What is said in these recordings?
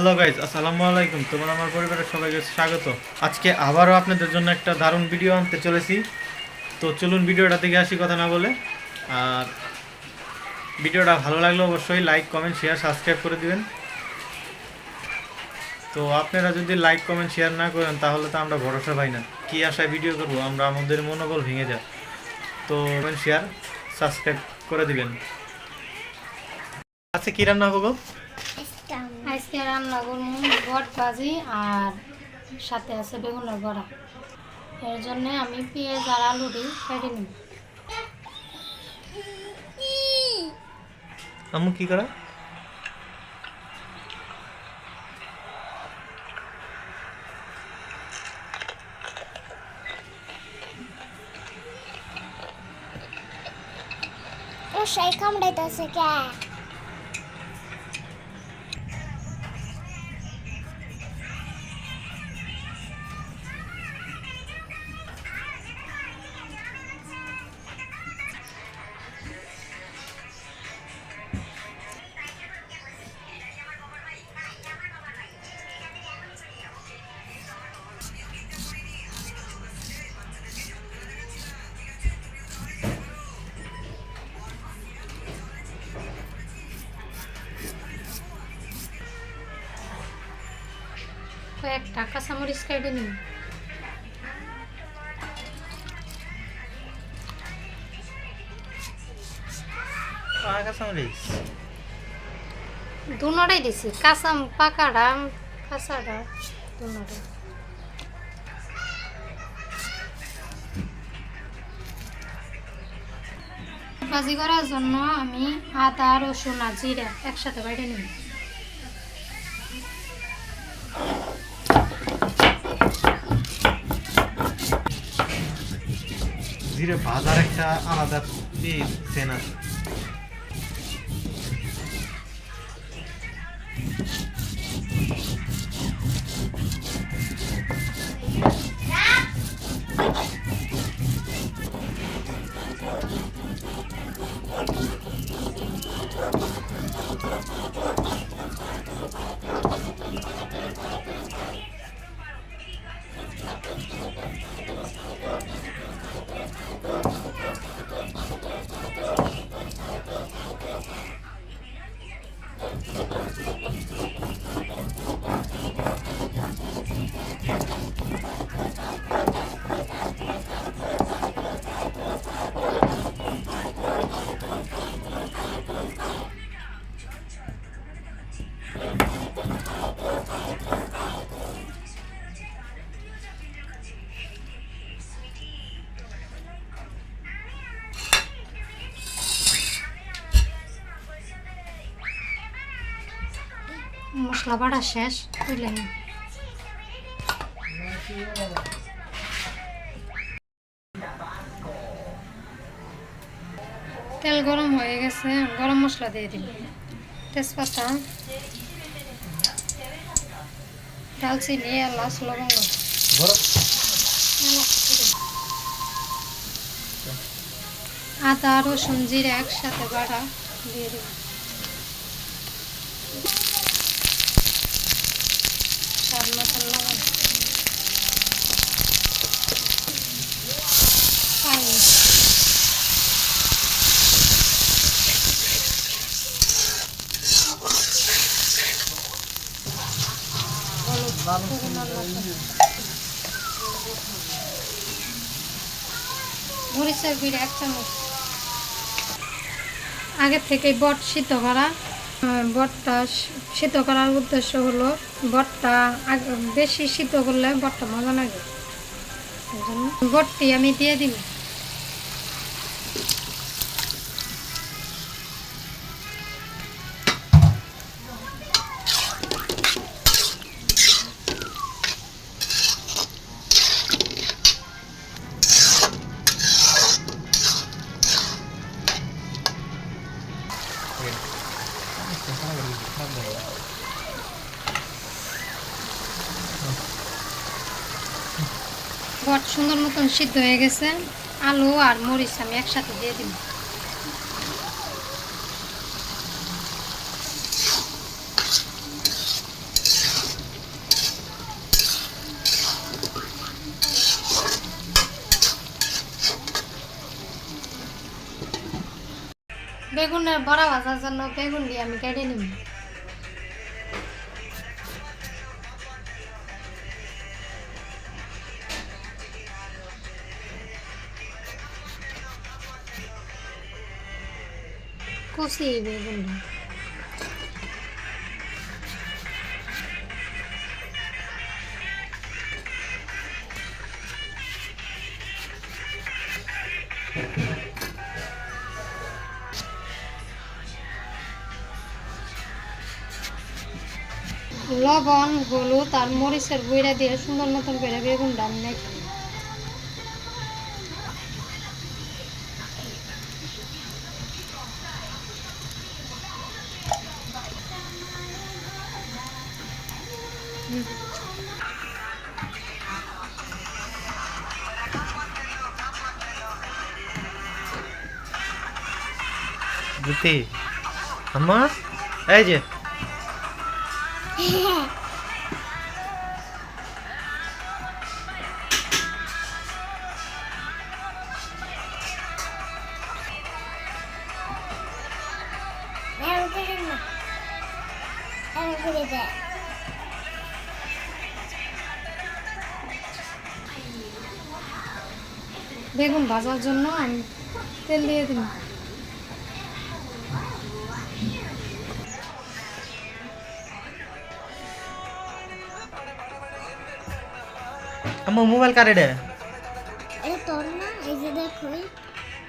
Hello guys, আসসালামু আলাইকুম। তোমার আমার পরিবারের সবাইকে স্বাগত। আজকে আবারও আপনাদের জন্য একটা দারুণ ভিডিও আনতে চলেছি। তো চলুন ভিডিওটা দেখে আসি কথা না বলে। আর ভিডিওটা ভালো লাগলে অবশ্যই লাইক, কমেন্ট, শেয়ার, সাবস্ক্রাইব করে দিবেন। তো আপনারা যদি লাইক, কমেন্ট, শেয়ার না করেন তাহলে তো আমরা ভরসা পাই না। কী আশায় ভিডিও করবো, আমরা আমাদের মনোবল ভেঙে যায়। তো কমেন্ট, শেয়ার, সাবস্ক্রাইব করে দিবেন। আচ্ছা, কী রান্না হবে গো? আজকে রান্না করবো বট ভাজি আর সাথে আছে বেগুনের বড়া। এর জন্য আমি পেঁয়াজ আর আলুটি কেটে নিব। আম্মু কি করা? ও সেই কামড়াইতেছে কে? কয়েকটা কাঁচামরিচ কেটে নিব। দুনোটাই দিছি, কাঁচা পাকাটা কাঁচাটা দুনোটাই। ভাজি করার জন্য আমি আদা, রসুন আর জিরা একসাথে বেটে নিব। জিরে ভাজার একটা আলাদা সেন আছে। মশলা বাটা শেষ তুলে নিই। তেল গরম হয়ে গেছে, গরম মশলা দিয়ে দিন। তেজপাতা, দালচিনি, এলাচ, লবঙ্গ, আদা, রসুন, জিরা একসাথে বাটা দিয়ে দিন। স্বাদ মতন লবণ, পানি, মরিচের গুঁড়া 1 চামচ। আগে থেকে বট সিদ্ধ করা। বটটা সিদ্ধ করার উদ্দেশ্য হলো বটটা বেশি সিদ্ধ করলে বটটা মজা লাগে। বটটি আমি দিয়ে দিই। বট সুন্দর মতন সিদ্ধ হয়ে গেছে। আলু আর মরিচ আমি একসাথে দিয়ে দিব। বেগুনের বড়া ভাজার জন্য বেগুন দিয়ে আমি কেটে নিব। কষি বেগুনটা লবণ হলুদ আর মরিচের গুঁড়া দিয়ে সুন্দর মতন করে বেগুনটা আমি নাকি জ্যোতি আম্মা এই যে বেগুন ভাজার জন্য আমি তেল দিয়ে দিই। আম্মা মোবাইল কারে দে এটা তোর না, এই যে দেখো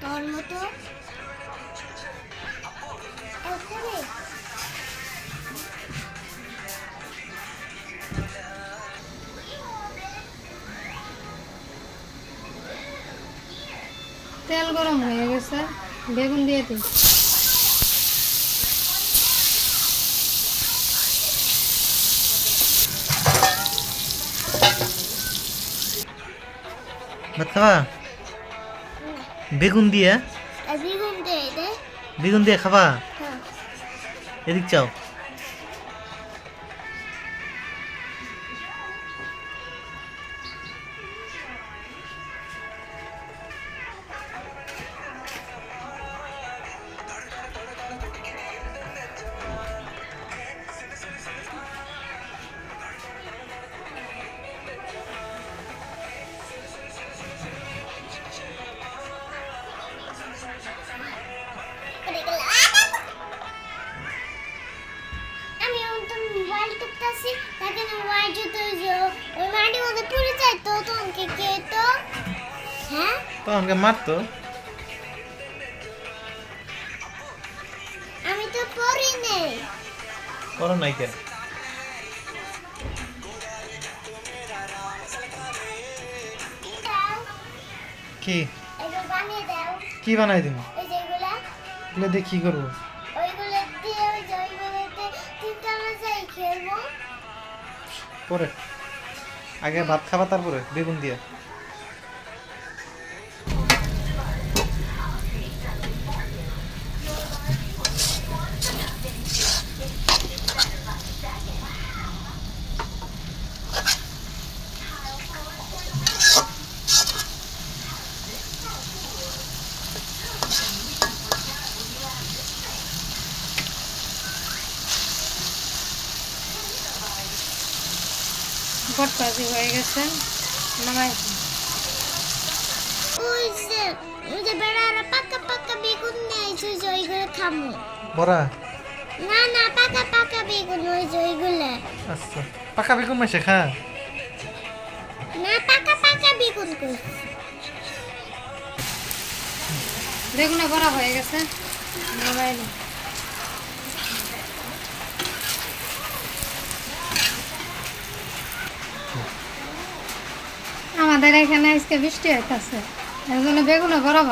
তোর মতো ওখানে তেল গরম হয়ে গেছে, বেগুন দিয়ে দিই। বাবা বেগুন দিয়ে বেগুন দিয়ে দে। বেগুন দিয়ে খাবা? হ্যাঁ এদিক চাও। আমি তো মোবাইল টিপতেছি, তাকে মোবাইল জুতো ওই মাটির মধ্যে পড়ে যায় তো তোমাকে কে তো হ্যাঁ তোমাকে মারতো। আমি তো পড়ি নেই। করো নাই কেন? কি এগুলো বানিয়ে দাও। কি বানাই দিন? ওই যেগুলা এগুলো দিয়ে কি করবো? ওইগুলো দিয়ে ওই যে ওইগুলোতে তিনটা মাঝাই খেলবো। পরে আগে ভাত খাবা তারপরে বেগুন দিয়ে। বট ভাজি হয়ে গেছে, নামাই দিই। ওই যে বেড়ারা পাকা পাকা বেগুন নিয়ে এসে যে ওইগুলো খামো। বড়া না না পাকা পাকা বেগুন ওই যে ওইগুলো। আচ্ছা পাকা বেগুন মাসে খা। না পাকা পাকা বেগুন করছি। বেগুনে বড়া হয়ে গেছে, নামাই দিই। আমাদের এখানে আজকে বৃষ্টি হইতেছে, এর জন্য বেগুনে বড়া